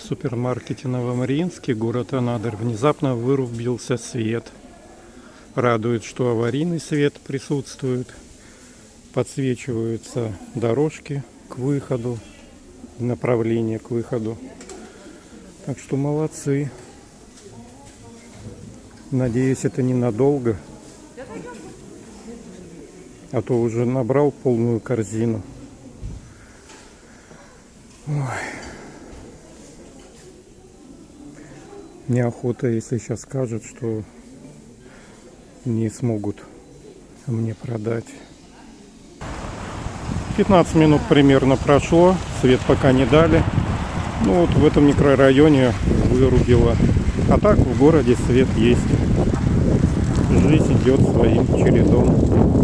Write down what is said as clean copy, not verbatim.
В супермаркете Новомариинский, город Анадырь, внезапно вырубился свет. Радует, что аварийный свет присутствует. Подсвечиваются дорожки к выходу, направление к выходу. Так что молодцы. Надеюсь, это ненадолго. А то уже набрал полную корзину. Ой. Неохота, если сейчас скажут, что не смогут мне продать. 15 минут примерно прошло, свет пока не дали. Ну вот в этом микрорайоне вырубило. А так в городе свет есть. Жизнь идет своим чередом.